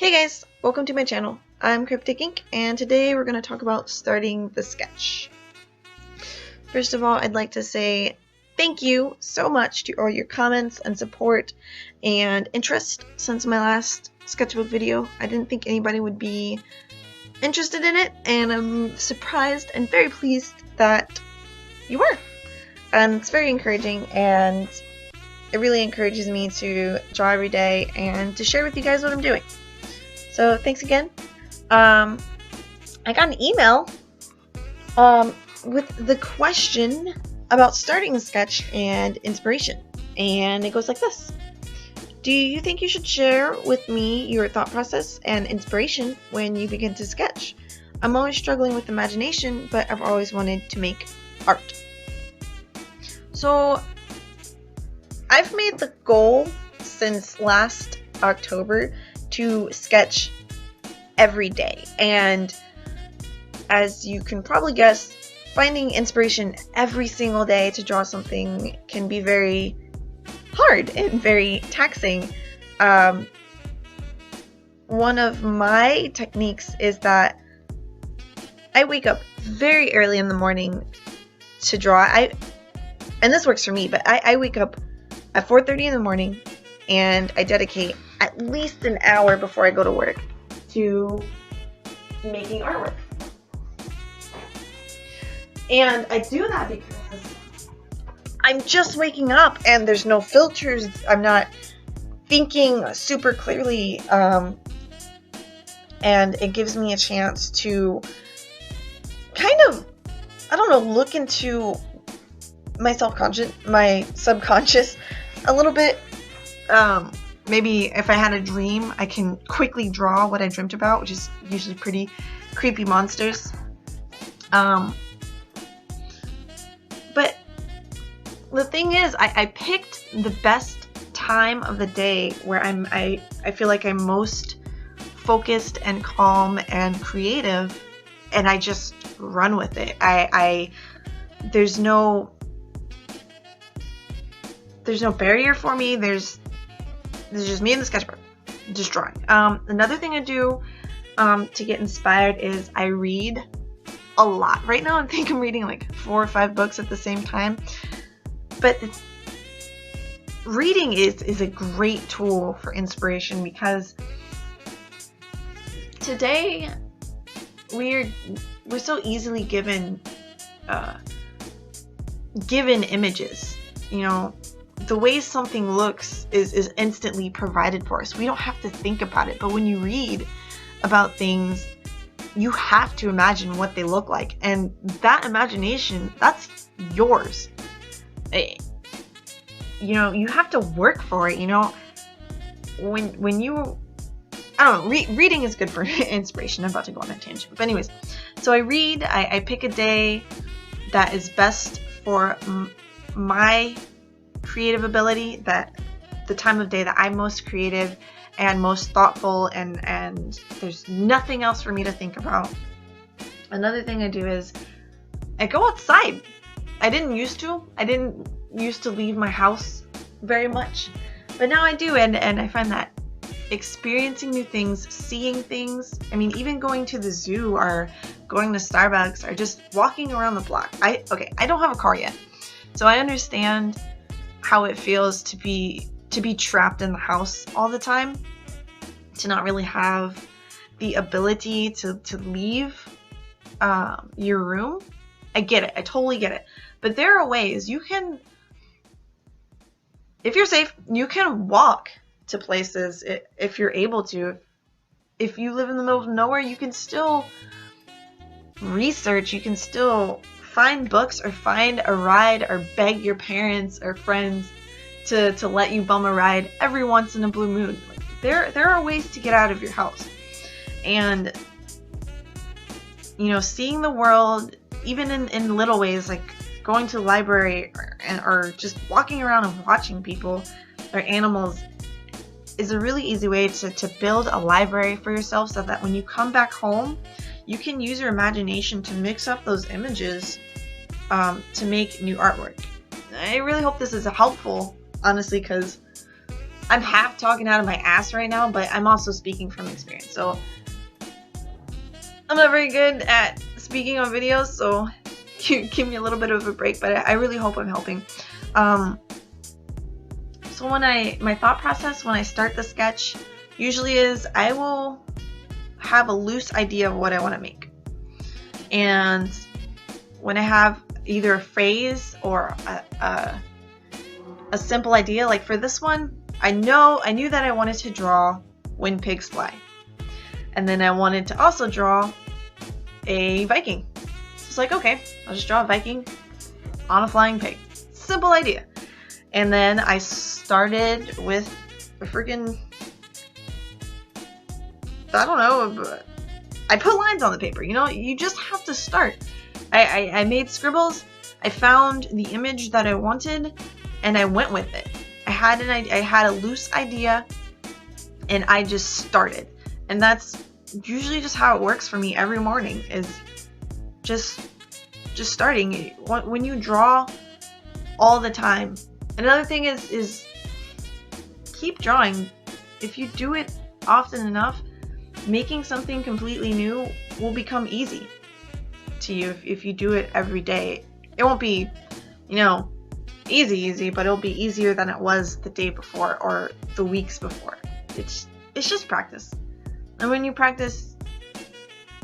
Hey guys, welcome to my channel. I'm Crypticink, and today we're going to talk about starting the sketch. First of all, I'd like to say thank you so much to all your comments and support and interest since my last sketchbook video. I didn't think anybody would be interested in it, and I'm surprised and very pleased that you were. And it's very encouraging, and it really encourages me to draw every day and to share with you guys what I'm doing. So thanks again. I got an email with the question about starting a sketch and inspiration, and it goes like this. Do you think you should share with me your thought process and inspiration when you begin to sketch? I'm always struggling with imagination, but I've always wanted to make art. So I've made the goal since last October to sketch every day, and as you can probably guess, finding inspiration every single day to draw something can be very hard and very taxing. One of my techniques is that I wake up very early in the morning to draw. And this works for me, but I wake up at 4:30 in the morning and I dedicate at least an hour before I go to work to making artwork. And I do that because I'm just waking up and there's no filters. I'm not thinking super clearly, and it gives me a chance to kind of, I don't know, look into my subconscious a little bit. Maybe if I had a dream, I can quickly draw what I dreamt about, which is usually pretty creepy monsters. But the thing is, I picked the best time of the day where I feel like I'm most focused and calm and creative, and I just run with it. There's no barrier for me. There's just me and the sketchbook, just drawing. Another thing I do to get inspired is I read a lot. Right now I think I'm reading like 4 or 5 books at the same time. But reading is a great tool for inspiration, because today we're so easily given images. You know, the way something looks is instantly provided for us. We don't have to think about it. But when you read about things, you have to imagine what they look like. And that imagination, that's yours. You know, you have to work for it. You know, when you, I don't know, reading is good for inspiration. I'm about to go on a tangent. But anyways, so I read, I pick a day that is best for my creative ability, that the time of day that I'm most creative and most thoughtful, and there's nothing else for me to think about. Another thing I do is I go outside. I didn't used to leave my house very much, but now I do, and I find that experiencing new things, seeing things, I mean, even going to the zoo or going to Starbucks or just walking around the block. I don't have a car yet, so I understand how it feels to be trapped in the house all the time, to not really have the ability to leave your room. I get it. I totally get it. But there are ways you can, if you're safe, you can walk to places if you're able to. If you live in the middle of nowhere, you can still research. You can still find books or find a ride or beg your parents or friends to let you bum a ride every once in a blue moon. Like, there are ways to get out of your house. And, you know, seeing the world, even in little ways, like going to the library or just walking around and watching people or animals, is a really easy way to build a library for yourself, so that when you come back home, you can use your imagination to mix up those images to make new artwork. I really hope this is helpful, honestly, because I'm half talking out of my ass right now, but I'm also speaking from experience. So I'm not very good at speaking on videos, so give me a little bit of a break, but I really hope I'm helping. So my thought process when I start the sketch usually is I will have a loose idea of what I want to make. And when I have either a phrase or a simple idea, like for this one, I knew that I wanted to draw when pigs fly. And then I wanted to also draw a Viking. So it's like, okay, I'll just draw a Viking on a flying pig. Simple idea. And then I started with a freaking, I don't know, I put lines on the paper. You know, you just have to start. I made scribbles. I found the image that I wanted, and I went with it. I had a loose idea, and I just started. And that's usually just how it works for me every morning, is just starting. When you draw all the time. Another thing is keep drawing. If you do it often enough, making something completely new will become easy to you if you do it every day. It won't be, you know, easy, but it'll be easier than it was the day before or the weeks before. It's just practice. And when you practice,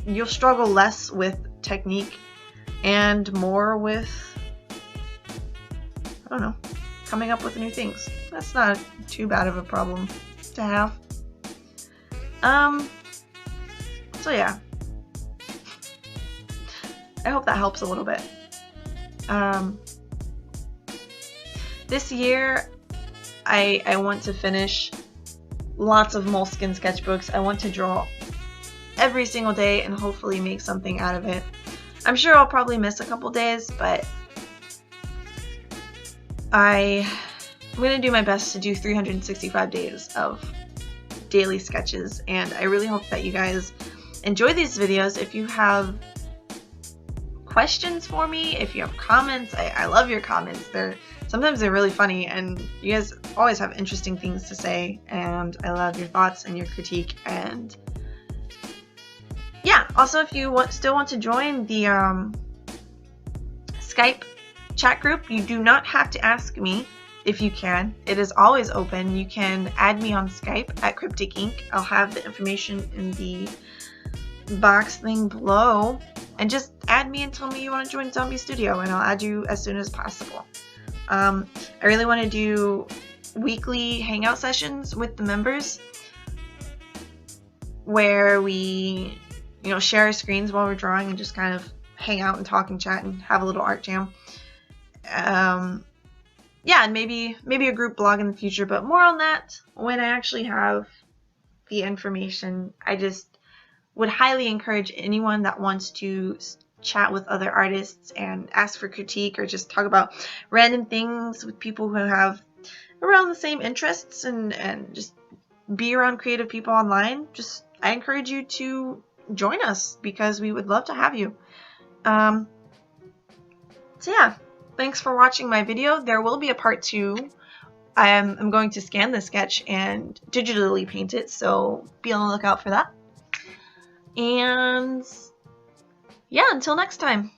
you'll struggle less with technique and more with, I don't know, coming up with new things. That's not too bad of a problem to have. So yeah. I hope that helps a little bit. This year, I want to finish lots of Moleskine sketchbooks. I want to draw every single day and hopefully make something out of it. I'm sure I'll probably miss a couple days, but I'm going to do my best to do 365 days of daily sketches, and I really hope that you guys enjoy these videos. If you have questions for me, if you have comments, I love your comments. Sometimes they're really funny, and you guys always have interesting things to say, and I love your thoughts and your critique. And yeah, also if you still want to join the Skype chat group, you do not have to ask me if you can. It is always open. You can add me on Skype at Crypticink. I'll have the information in the box thing below, and just add me and tell me you want to join Zombie Studio, and I'll add you as soon as possible. I really want to do weekly hangout sessions with the members where we, you know, share our screens while we're drawing and just kind of hang out and talk and chat and have a little art jam. Yeah, and maybe a group blog in the future, but more on that when I actually have the information. I just would highly encourage anyone that wants to chat with other artists and ask for critique or just talk about random things with people who have around the same interests and just be around creative people online. I encourage you to join us because we would love to have you. So yeah, thanks for watching my video. There will be a part 2. I'm going to scan the sketch and digitally paint it, so be on the lookout for that. And yeah, until next time.